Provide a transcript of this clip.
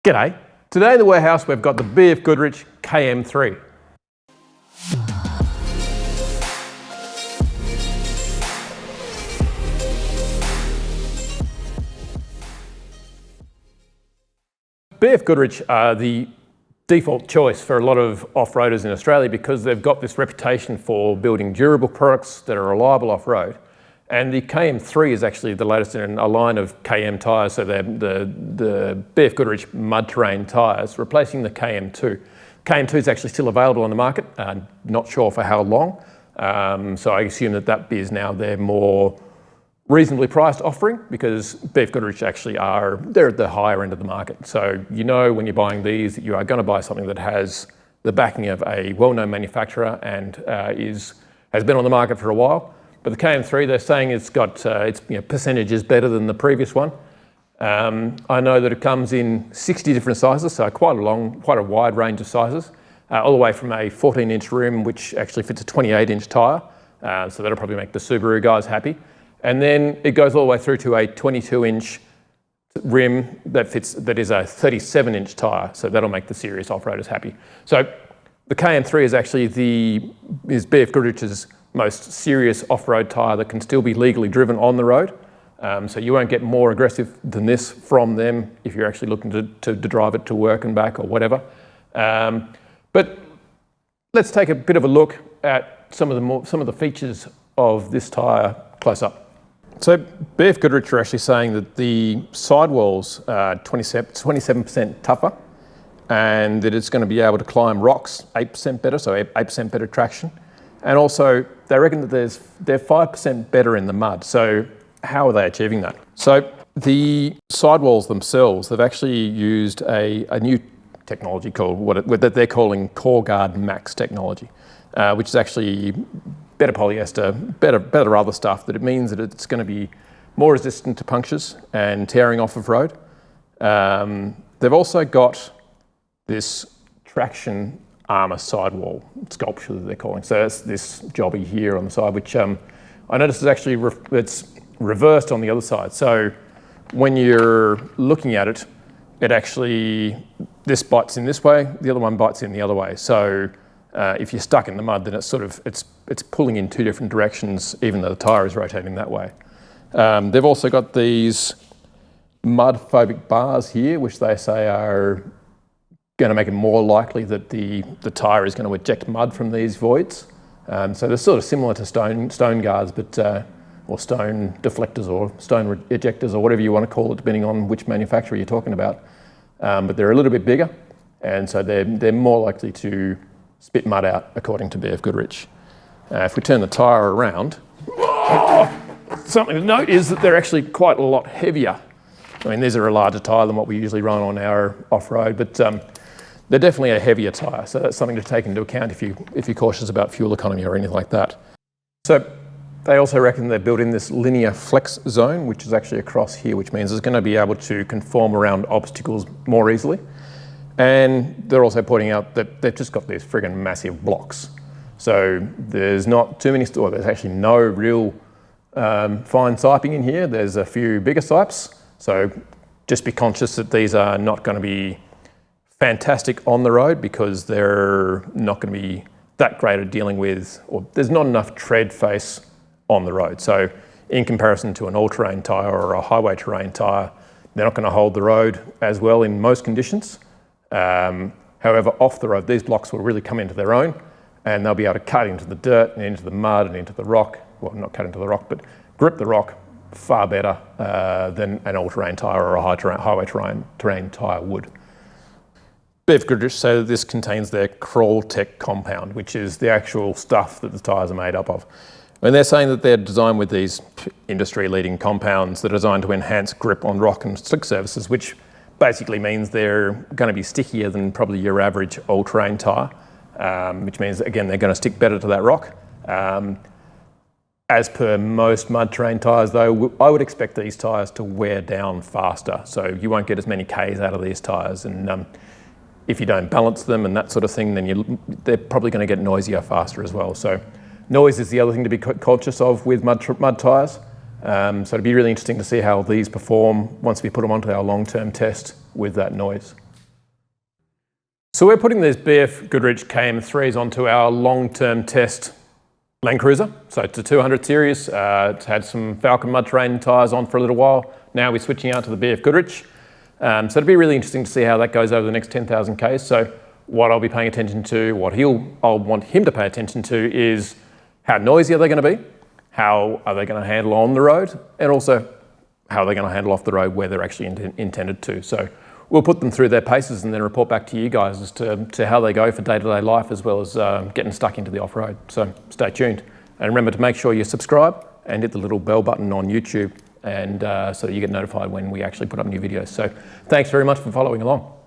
G'day. Today in the warehouse we've got the BFGoodrich KM3. BFGoodrich are the default choice for a lot of off-roaders in Australia because they've got this reputation for building durable products that are reliable off-road. And the KM3 is actually the latest in a line of KM tyres, so they're the BFGoodrich Mud Terrain tyres, replacing the KM2. KM2 is actually still available on the market, not sure for how long. So I assume that is now their more reasonably priced offering because BFGoodrich actually they're at the higher end of the market. So you know when you're buying these that you are going to buy something that has the backing of a well-known manufacturer and has been on the market for a while. But the KM3, they're saying it's got its percentages better than the previous one. I know that it comes in 60 different sizes, so quite a wide range of sizes, all the way from a 14-inch rim, which actually fits a 28-inch tyre. So that'll probably make the Subaru guys happy. And then it goes all the way through to a 22-inch rim that is a 37-inch tyre. So that'll make the serious off-roaders happy. So the KM3 is actually is BFGoodrich's most serious off-road tyre that can still be legally driven on the road. So you won't get more aggressive than this from them if you're actually looking to drive it to work and back or whatever. But let's take a bit of a look at some of the features of this tyre close up. So BFGoodrich are actually saying that the sidewalls are 27% tougher and that it's going to be able to climb rocks 8% better, so 8% better traction. And also, they reckon that they're 5% better in the mud. So how are they achieving that? So the sidewalls themselves, they've actually used a new technology called that they're calling Core Guard Max technology, which is actually better polyester, better other stuff. That it means that it's going to be more resistant to punctures and tearing off of road. They've also got this traction armour sidewall sculpture that they're calling. So that's this jobby here on the side, which I noticed is actually it's reversed on the other side. So when you're looking at it, this bites in this way, the other one bites in the other way. So if you're stuck in the mud, then it's pulling in two different directions, even though the tyre is rotating that way. They've also got these mud phobic bars here, which they say are going to make it more likely that the tyre is going to eject mud from these voids. So they're sort of similar to stone guards, or stone deflectors or stone ejectors or whatever you want to call it, depending on which manufacturer you're talking about. But they're a little bit bigger, and so they're more likely to spit mud out, according to BFGoodrich. If we turn the tyre around, something to note is that they're actually quite a lot heavier. I mean, these are a larger tyre than what we usually run on our off-road, but they're definitely a heavier tyre, so that's something to take into account if you're cautious about fuel economy or anything like that. So they also reckon they're built in this linear flex zone, which is actually across here, which means it's going to be able to conform around obstacles more easily. And they're also pointing out that they've just got these friggin' massive blocks. So there's not too many, there's actually no real fine siping in here. There's a few bigger sipes, so just be conscious that these are not going to be fantastic on the road because they're not going to be that great at dealing with, or there's not enough tread face on the road. So in comparison to an all-terrain tyre or a highway terrain tyre, they're not going to hold the road as well in most conditions. However, off the road, these blocks will really come into their own and they'll be able to cut into the dirt and into the mud and into the rock. Well, not cut into the rock, but grip the rock far better than an all-terrain tyre or a highway terrain tyre would. BFGoodrich say that this contains their Crawl Tech compound, which is the actual stuff that the tyres are made up of. And they're saying that they're designed with these industry-leading compounds that are designed to enhance grip on rock and slick surfaces, which basically means they're going to be stickier than probably your average all-terrain tyre, which means, again, they're going to stick better to that rock. As per most mud terrain tyres, though, I would expect these tyres to wear down faster, so you won't get as many Ks out of these tyres. And if you don't balance them and that sort of thing, then they're probably going to get noisier faster as well. So noise is the other thing to be conscious of with mud tyres. So it'd be really interesting to see how these perform once we put them onto our long-term test with that noise. So we're putting these BFGoodrich KM3s onto our long-term test Landcruiser. So it's a 200 series. It's had some Falcon Mud Terrain tyres on for a little while. Now we're switching out to the BFGoodrich. So it'll be really interesting to see how that goes over the next 10,000 Ks. So what I'll be paying attention to, what I'll want him to pay attention to is how noisy are they going to be? How are they going to handle on the road? And also how are they going to handle off the road where they're actually intended to. So we'll put them through their paces and then report back to you guys as to how they go for day-to-day life, as well as getting stuck into the off-road. So stay tuned. And remember to make sure you subscribe and hit the little bell button on YouTube, and so that you get notified when we actually put up new videos. So thanks very much for following along.